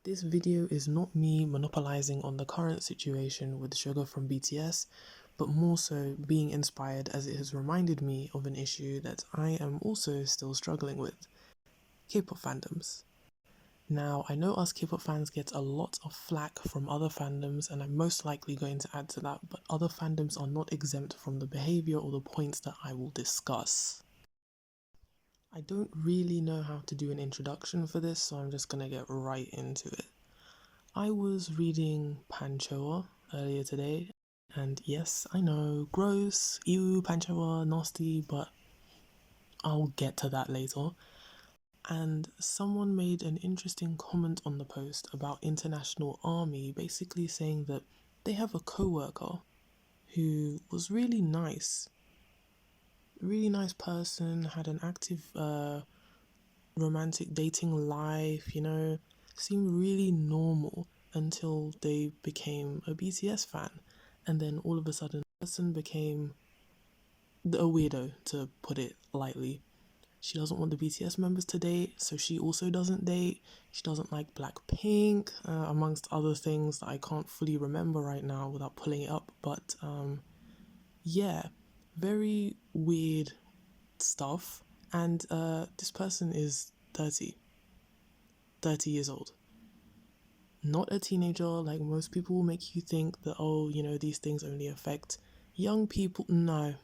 This video is not me monopolizing on the current situation with Suga from BTS, but more so being inspired as it has reminded me of an issue that I am also still struggling with: K-pop fandoms. Now, I know us K-pop fans get a lot of flack from other fandoms, and I'm most likely going to add to that, but other fandoms are not exempt from the behavior or the points that I will discuss. I don't really know how to do an introduction for this, so I'm just gonna get right into it. I was reading Panchoa earlier today, and yes, I know, gross, ew, Panchoa, nasty, but I'll get to that later. And someone made an interesting comment on the post about International Army, basically saying that they have a co-worker who was really nice person, had an active romantic dating life, seemed really normal until they became a BTS fan, and then all of a sudden the person became a weirdo, to put it lightly. She doesn't want the BTS members to date, so she also doesn't date. She doesn't like Blackpink, amongst other things that I can't fully remember right now without pulling it up, but yeah, very weird stuff. And this person is 30 years old. Not a teenager like most people will make you think that, oh, these things only affect young people. No,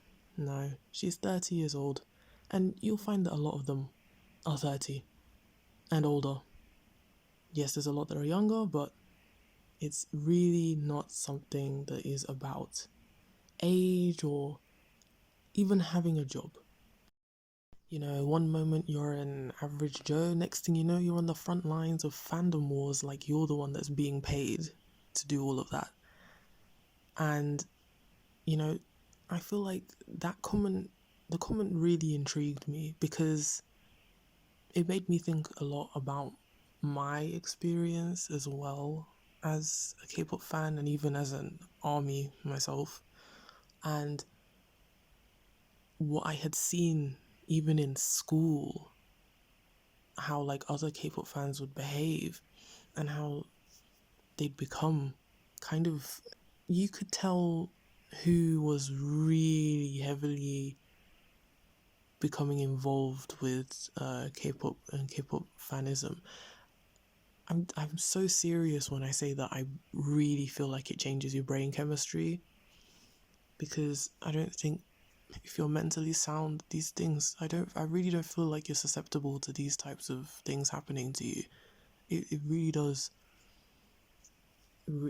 she's 30 years old, and you'll find that a lot of them are 30 and older. Yes, there's a lot that are younger, but it's really not something that is about age or even having a job. One moment you're an average Joe, next thing you know, you're on the front lines of fandom wars, like you're the one that's being paid to do all of that. And, I feel like the comment really intrigued me, because it made me think a lot about my experience as well as a K-pop fan, and even as an ARMY myself, and what I had seen even in school, how like other K-pop fans would behave and how they'd become kind of, you could tell who was really heavily becoming involved with K-pop and K-pop fanism. I'm so serious when I say that I really feel like it changes your brain chemistry, because I don't think, if you're mentally sound, these things, I really don't feel like you're susceptible to these types of things happening to you. It really does.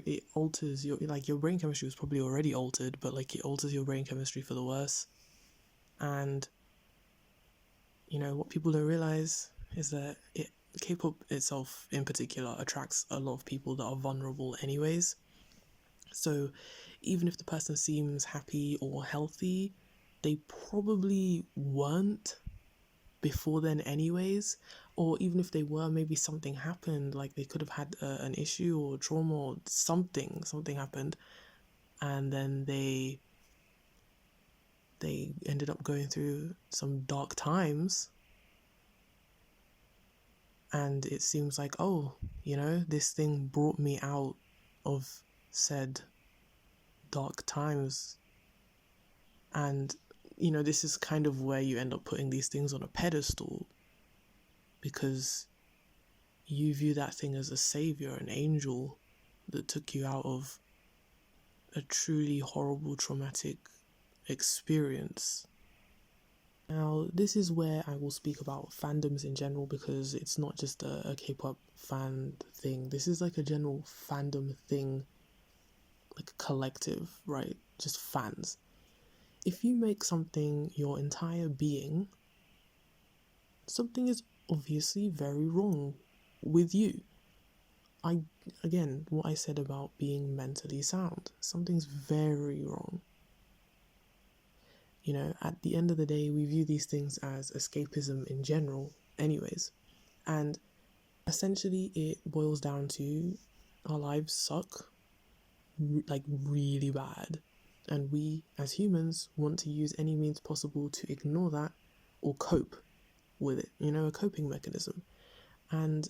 It alters your brain chemistry was probably already altered, but like it alters your brain chemistry for the worse. And what people don't realize is that K-pop itself in particular attracts a lot of people that are vulnerable anyways. So even if the person seems happy or healthy, they probably weren't before then anyways, or even if they were, maybe something happened, like they could have had an issue or trauma or something happened, and then they ended up going through some dark times, and it seems like, oh, this thing brought me out of said dark times. And this is kind of where you end up putting these things on a pedestal, because you view that thing as a savior, an angel that took you out of a truly horrible, traumatic experience. Now, this is where I will speak about fandoms in general, because it's not just a K-pop fan thing. This is like a general fandom thing, like a collective, right? Just fans. If you make something your entire being, something is obviously very wrong with you. Again, what I said about being mentally sound, something's very wrong. At the end of the day, we view these things as escapism in general anyways. And essentially it boils down to our lives suck, like really bad. And we as humans want to use any means possible to ignore that or cope with it, a coping mechanism. And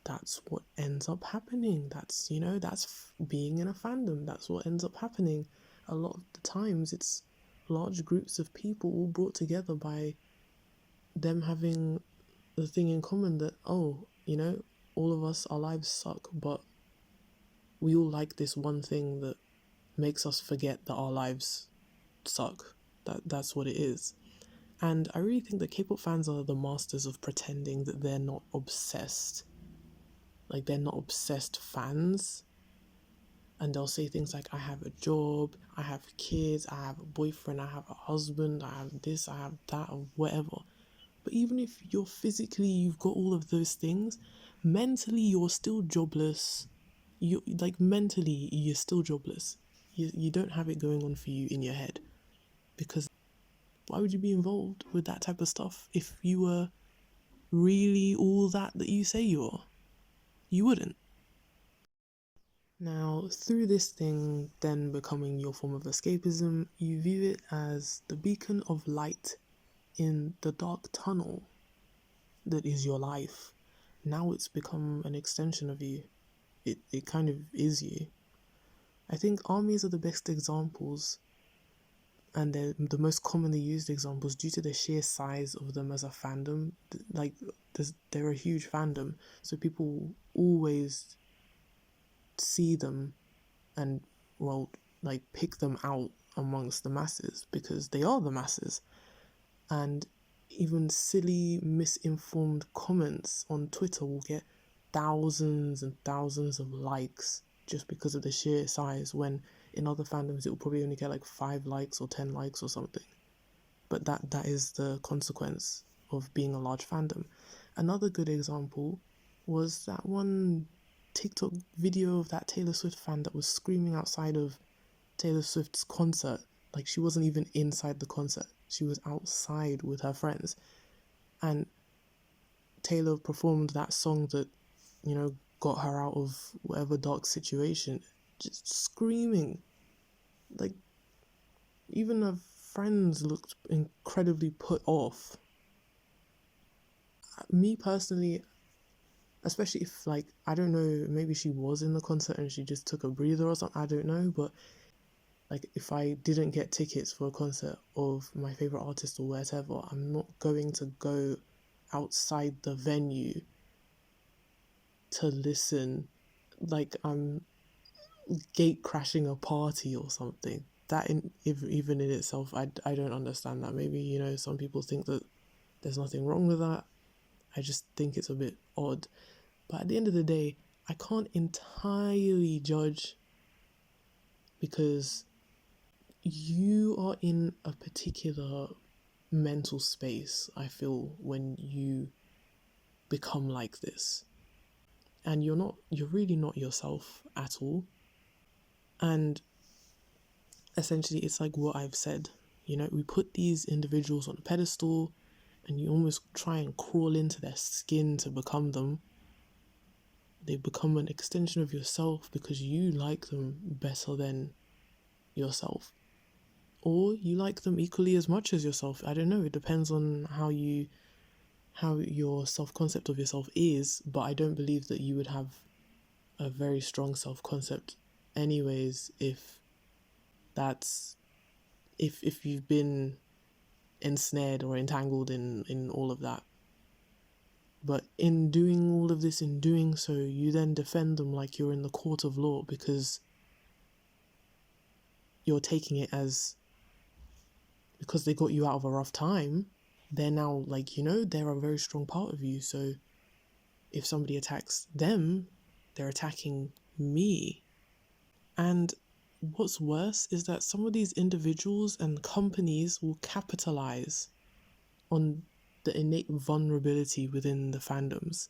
that's what ends up happening. That's, that's being in a fandom. That's what ends up happening. A lot of the times it's large groups of people all brought together by them having the thing in common that, all of us, our lives suck, but we all like this one thing that makes us forget that our lives suck. That's what it is. And I really think that K-pop fans are the masters of pretending that they're not obsessed. Like, they're not obsessed fans. And they'll say things like, I have a job, I have kids, I have a boyfriend, I have a husband, I have this, I have that, or whatever. But even if you've got all of those things, mentally you're still jobless. Mentally you're still jobless. You don't have it going on for you in your head. Because why would you be involved with that type of stuff if you were really all that you say you are? You wouldn't. Now, through this thing then becoming your form of escapism, you view it as the beacon of light in the dark tunnel that is your life. Now it's become an extension of you. It kind of is you. I think armies are the best examples, and they're the most commonly used examples due to the sheer size of them as a fandom. Like, they're a huge fandom, so people always see them and, pick them out amongst the masses because they are the masses. And even silly, misinformed comments on Twitter will get thousands and thousands of likes just because of the sheer size, when in other fandoms it will probably only get like 5 likes or 10 likes or something. But that is the consequence of being a large fandom. Another good example was that one TikTok video of that Taylor Swift fan that was screaming outside of Taylor Swift's concert. Like, she wasn't even inside the concert. She was outside with her friends. And Taylor performed that song that, got her out of whatever dark situation. Just screaming. Like, even her friends looked incredibly put off. Me personally, especially if, I don't know, maybe she was in the concert and she just took a breather or something, I don't know, but if I didn't get tickets for a concert of my favourite artist or whatever, I'm not going to go outside the venue to listen like I'm gate crashing a party or something. Even in itself, I don't understand that. Maybe, some people think that there's nothing wrong with that. I just think it's a bit odd. But at the end of the day, I can't entirely judge, because you are in a particular mental space, I feel, when you become like this. And you're really not yourself at all. And essentially it's like what I've said, we put these individuals on a pedestal and you almost try and crawl into their skin to become them. They become an extension of yourself because you like them better than yourself. Or you like them equally as much as yourself. I don't know. It depends on how your self-concept of yourself is, but I don't believe that you would have a very strong self-concept anyways if you've been ensnared or entangled in all of that. But in doing all of this, in doing so, you then defend them like you're in the court of law, because you're taking it as, because they got you out of a rough time, they're now they're a very strong part of you. So if somebody attacks them, they're attacking me. And what's worse is that some of these individuals and companies will capitalize on the innate vulnerability within the fandoms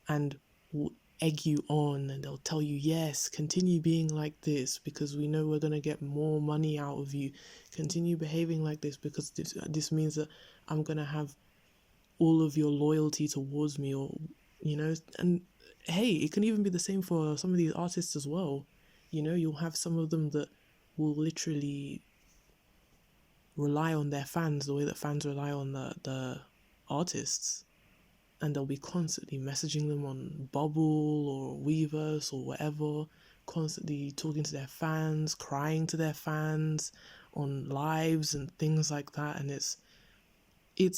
and will egg you on, and they'll tell you, yes, continue being like this because we know we're going to get more money out of you. Continue behaving like this because this means that I'm going to have all of your loyalty towards me, or, and hey, it can even be the same for some of these artists as well. You'll have some of them that will literally rely on their fans the way that fans rely on the artists. and they'll be constantly messaging them on Bubble or Weverse or whatever, constantly talking to their fans, crying to their fans on lives and things like that. And it's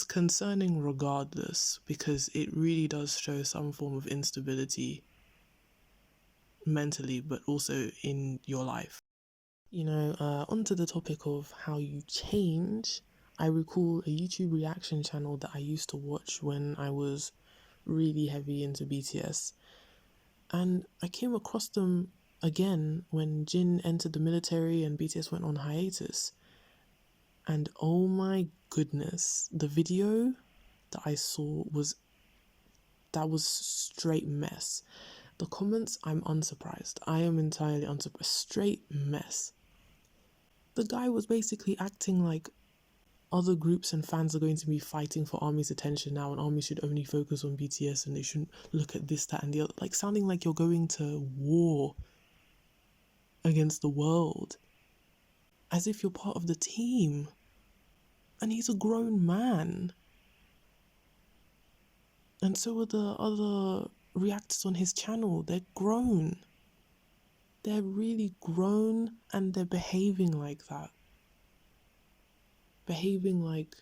concerning regardless, because it really does show some form of instability mentally, but also in your life. Onto the topic of how you change. I recall a YouTube reaction channel that I used to watch when I was really heavy into BTS. And I came across them again when Jin entered the military and BTS went on hiatus. And oh my goodness, the video that I saw was straight mess. The comments, I'm unsurprised. I am entirely unsurprised. Straight mess. The guy was basically acting like other groups and fans are going to be fighting for ARMY's attention now, and ARMY should only focus on BTS and they shouldn't look at this, that, and the other. Like, sounding like you're going to war against the world, as if you're part of the team. And he's a grown man. And so are the other reactors on his channel. They're grown. They're really grown, and they're behaving like that. Behaving like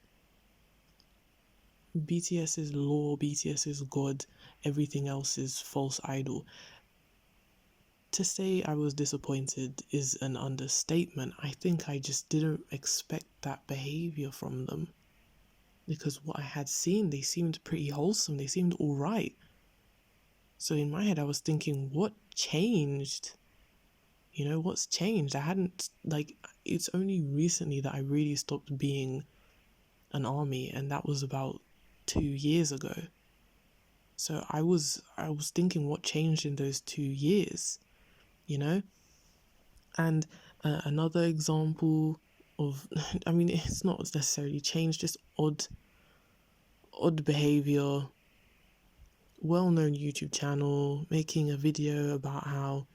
BTS is law, BTS is God, everything else is false idol. To say I was disappointed is an understatement. I think I just didn't expect that behavior from them. Because what I had seen, they seemed pretty wholesome. They seemed all right. So in my head, I was thinking, what changed? What's changed? It's only recently that I really stopped being an ARMY, and that was about 2 years ago. So I was thinking, what changed in those 2 years, And another example of, I mean, it's not necessarily changed, just odd behavior. Well-known YouTube channel making a video about how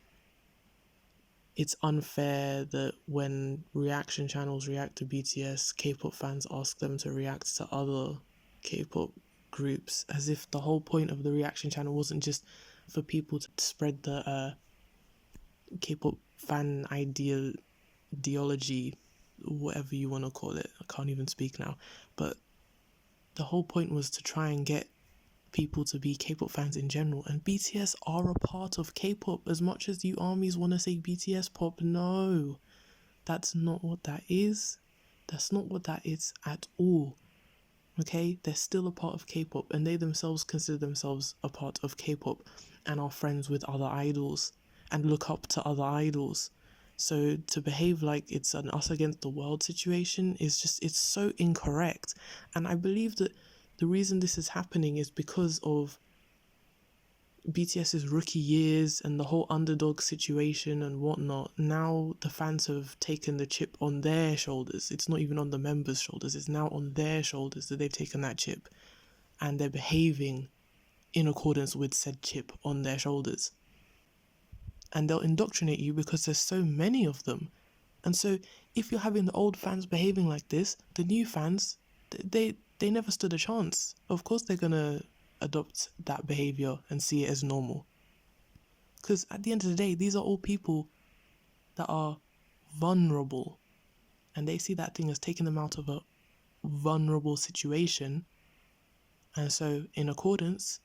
it's unfair that when reaction channels react to BTS, K-pop fans ask them to react to other K-pop groups, as if the whole point of the reaction channel wasn't just for people to spread the K-pop fan ideology, whatever you want to call it. I can't even speak now. But the whole point was to try and get people to be K-pop fans in general, and BTS are a part of K-pop. As much as you ARMYs want to say BTS pop, no, that's not what that is. That's not what that is at all. Okay, they're still a part of K-pop, and they themselves consider themselves a part of K-pop and are friends with other idols and look up to other idols. So to behave like it's an us against the world situation is just, it's so incorrect. And I believe that the reason this is happening is because of BTS's rookie years and the whole underdog situation and whatnot. Now the fans have taken the chip on their shoulders. It's not even on the members' shoulders. It's now on their shoulders that they've taken that chip. And they're behaving in accordance with said chip on their shoulders. And they'll indoctrinate you because there's so many of them. And so if you're having the old fans behaving like this, the new fans, they never stood a chance. Of course they're going to adopt that behavior and see it as normal. Because at the end of the day, these are all people that are vulnerable. And they see that thing as taking them out of a vulnerable situation. And so in accordance,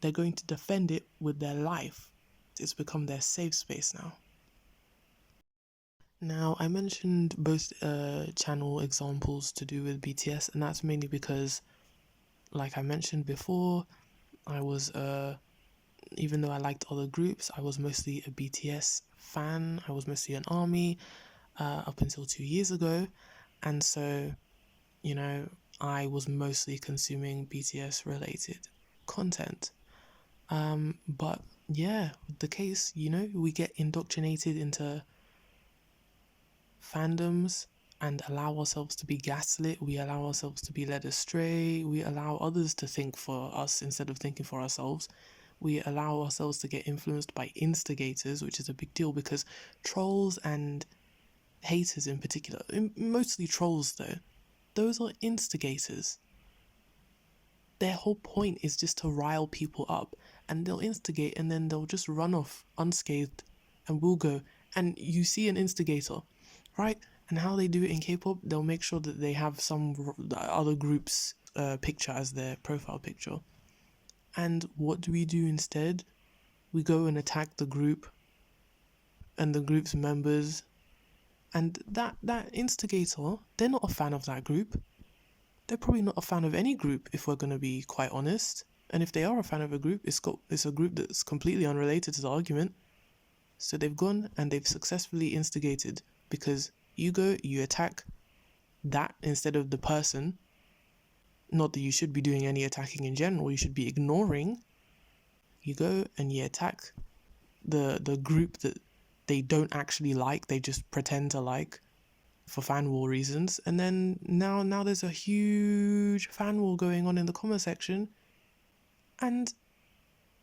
they're going to defend it with their life. It's become their safe space now. Now, I mentioned both channel examples to do with BTS, and that's mainly because, like I mentioned before, I was, even though I liked other groups, I was mostly a BTS fan. I was mostly an ARMY up until 2 years ago. And so, I was mostly consuming BTS related content. But yeah, the case, we get indoctrinated into fandoms and allow ourselves to be gaslit. We allow ourselves to be led astray. We allow others to think for us instead of thinking for ourselves. We allow ourselves to get influenced by instigators, which is a big deal because trolls and haters in particular, mostly trolls though, those are instigators. their whole point is just to rile people up, and they'll instigate and then they'll just run off unscathed and we'll go. And you see an instigator, right? And how they do it in K-pop, they'll make sure that they have some other group's picture as their profile picture. And what do we do instead? We go and attack the group and the group's members. And that instigator, they're not a fan of that group. They're probably not a fan of any group, if we're going to be quite honest. And if they are a fan of a group, it's a group that's completely unrelated to the argument. So they've gone and they've successfully instigated, because you go, you attack that instead of the person. Not that you should be doing any attacking in general, you should be ignoring. You go and you attack the group that they don't actually like, they just pretend to like for fan war reasons. And then now there's a huge fan war going on in the comment section, and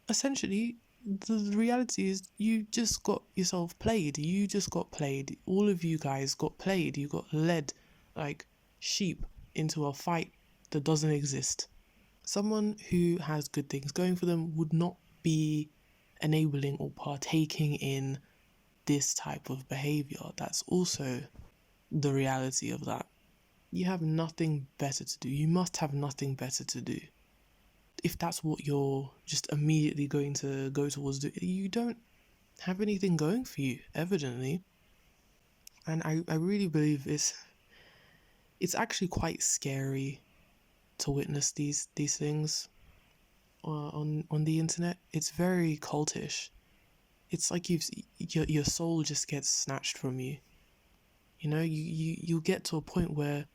essentially the reality is you just got yourself played. You just got played. All of you guys got played. You got led like sheep into a fight that doesn't exist. Someone who has good things going for them would not be enabling or partaking in this type of behavior. That's also the reality of that. You have nothing better to do. You must have nothing better to do. If that's what you're just immediately going to go towards, you don't have anything going for you, evidently. And I really believe it's actually quite scary to witness these things on the internet. It's very cultish. It's like your soul just gets snatched from you. You know, you'll get to a point where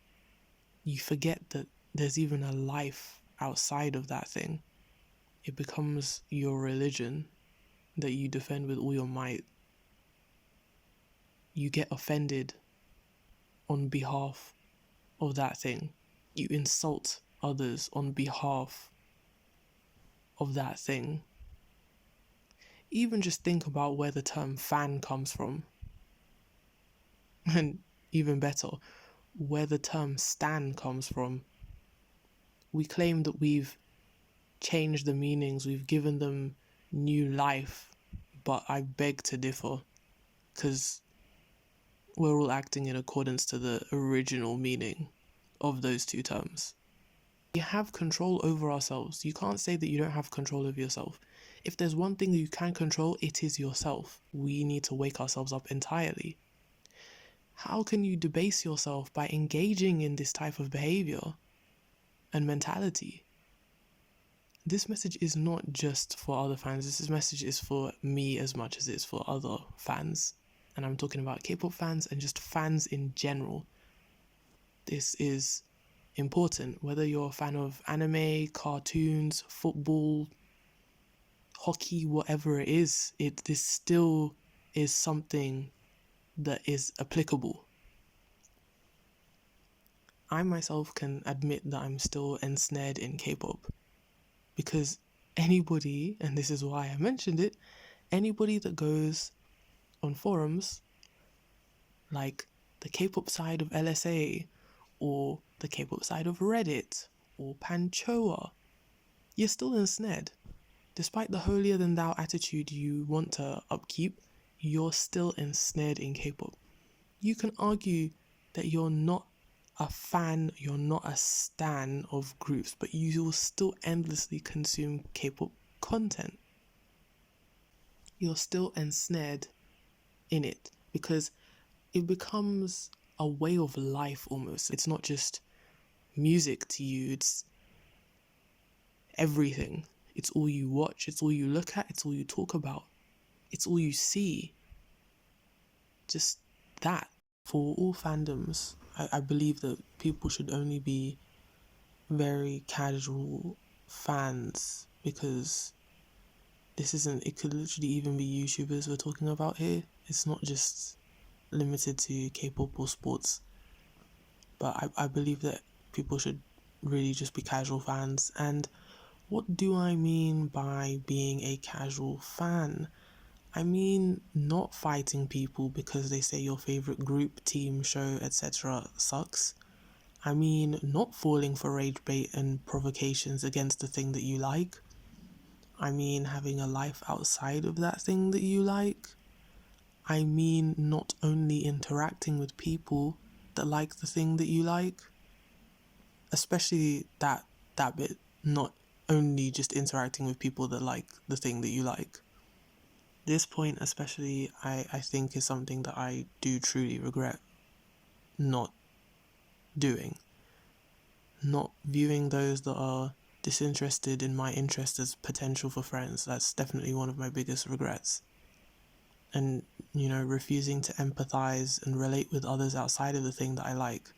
you forget that there's even a life outside of that thing. It becomes your religion that you defend with all your might. You get offended on behalf of that thing. You insult others on behalf of that thing. Even just think about where the term fan comes from. And even better, where the term stan comes from. We claim that we've changed the meanings, we've given them new life, but I beg to differ, because we're all acting in accordance to the original meaning of those two terms. We have control over ourselves. You can't say that you don't have control over yourself. If there's one thing that you can control, it is yourself. We need to wake ourselves up entirely. How can you debase yourself by engaging in this type of behavior and mentality? This message is not just for other fans. This message is for me as much as it's for other fans. And I'm talking about K-pop fans and just fans in general. This is important. Whether you're a fan of anime, cartoons, football, hockey, whatever it is, this still is something that is applicable. I myself can admit that I'm still ensnared in K-pop, because anybody, and this is why I mentioned it, anybody that goes on forums like the K-pop side of LSA or the K-pop side of Reddit or Panchoa, you're still ensnared. Despite the holier than thou attitude you want to upkeep, you're still ensnared in K-pop. You can argue that you're not a fan, you're not a stan of groups, but you will still endlessly consume K-pop content. You're still ensnared in it because it becomes a way of life almost. It's not just music to you, it's everything. It's all you watch, it's all you look at, it's all you talk about, it's all you see. Just that. For all fandoms, I believe that people should only be very casual fans, because it could literally even be YouTubers we're talking about here. It's not just limited to K-pop or sports. But I believe that people should really just be casual fans. And what do I mean by being a casual fan? I mean not fighting people because they say your favorite group, team, show, etc. sucks. I mean not falling for rage bait and provocations against the thing that you like. I mean having a life outside of that thing that you like. I mean not only interacting with people that like the thing that you like, especially that bit, not only just interacting with people that like the thing that you like. This point especially, I think is something that I do truly regret not doing. Not viewing those that are disinterested in my interest as potential for friends. That's definitely one of my biggest regrets. And, refusing to empathize and relate with others outside of the thing that I like.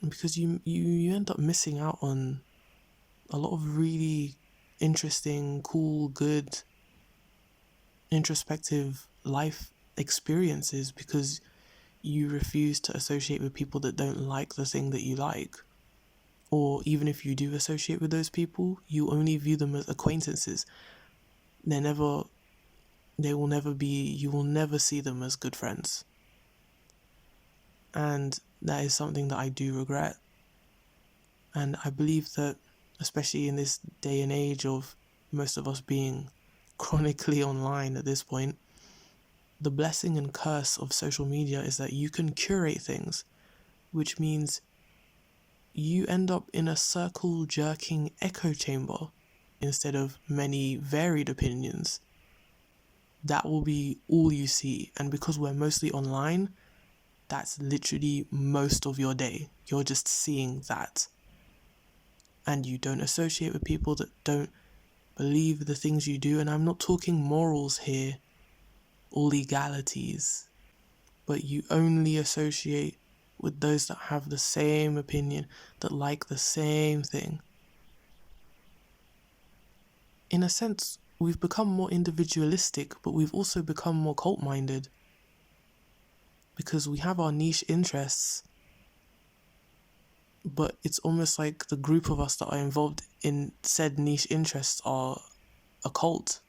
Because you end up missing out on a lot of really interesting, cool, good, introspective life experiences because you refuse to associate with people that don't like the thing that you like. Or even if you do associate with those people, you only view them as acquaintances. You will never see them as good friends. And that is something that I do regret. And I believe that, especially in this day and age of most of us being chronically online at this point, the blessing and curse of social media is that you can curate things, which means you end up in a circle jerking echo chamber instead of many varied opinions. That will be all you see. And because we're mostly online, that's literally most of your day. You're just seeing that. And you don't associate with people that don't believe the things you do. And I'm not talking morals here or legalities, but you only associate with those that have the same opinion, that like the same thing. In a sense, we've become more individualistic, but we've also become more cult-minded because we have our niche interests, but it's almost like the group of us that are involved in said niche interests are a cult.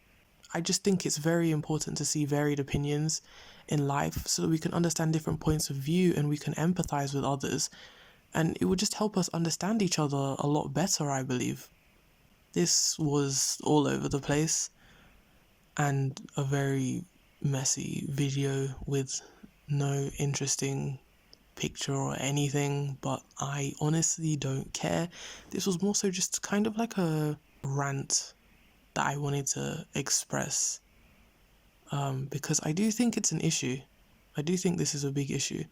I just think it's very important to see varied opinions in life so that we can understand different points of view and we can empathize with others. And it would just help us understand each other a lot better, I believe. This was all over the place and a very messy video with no interesting picture or anything, but I honestly don't care. This was more so just kind of like a rant that I wanted to express because I do think it's an issue. I do think this is a big issue.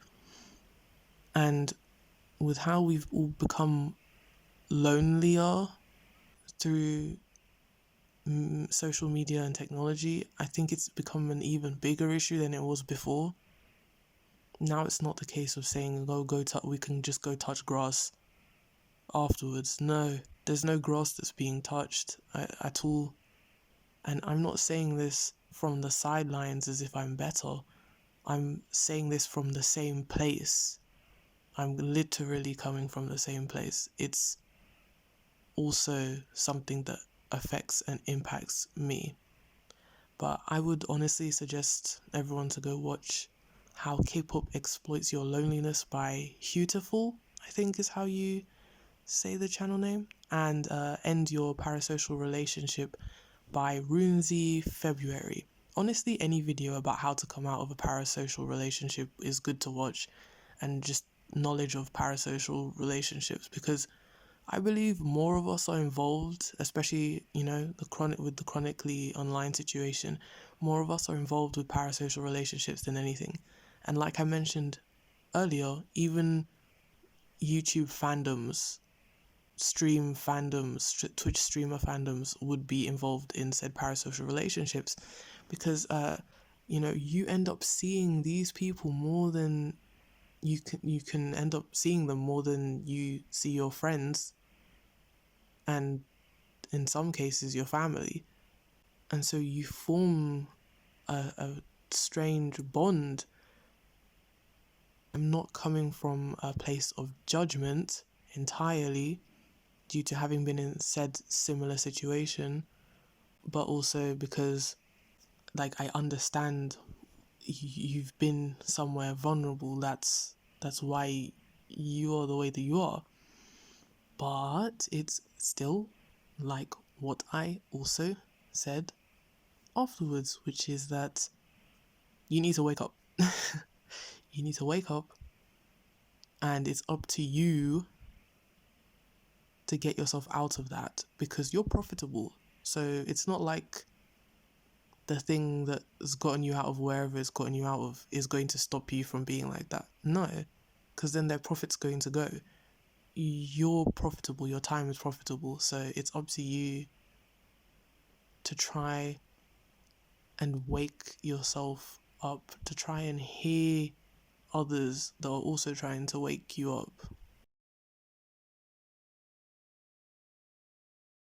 And with how we've all become lonelier through social media and technology, I think it's become an even bigger issue than it was before. Now it's not the case of saying, we can just go touch grass afterwards. No, there's no grass that's being touched at all. And I'm not saying this from the sidelines as if I'm better. I'm saying this from the same place. I'm literally coming from the same place. It's also something that affects and impacts me. But I would honestly suggest everyone to go watch How K-pop Exploits Your Loneliness by Hutiful, I think is how you say the channel name, and End Your Parasocial Relationship by Runzi February. Honestly, any video about how to come out of a parasocial relationship is good to watch, and just knowledge of parasocial relationships, because I believe more of us are involved, especially, with the chronically online situation. More of us are involved with parasocial relationships than anything. And like I mentioned earlier, even YouTube fandoms, stream fandoms, Twitch streamer fandoms would be involved in said parasocial relationships because, you end up seeing these people more than you can end up seeing them more than you see your friends and in some cases your family. And so you form a strange bond. I'm not coming from a place of judgment entirely due to having been in said similar situation, but also because I understand you've been somewhere vulnerable. That's why you are the way that you are. But it's still like what I also said afterwards, which is that you need to wake up. You need to wake up, and it's up to you to get yourself out of that, because you're profitable. So it's not like the thing that has gotten you out of wherever it's gotten you out of is going to stop you from being like that. No, because then their profit's going to go. You're profitable, your time is profitable, so it's up to you to try and wake yourself up, to try and hear others that are also trying to wake you up.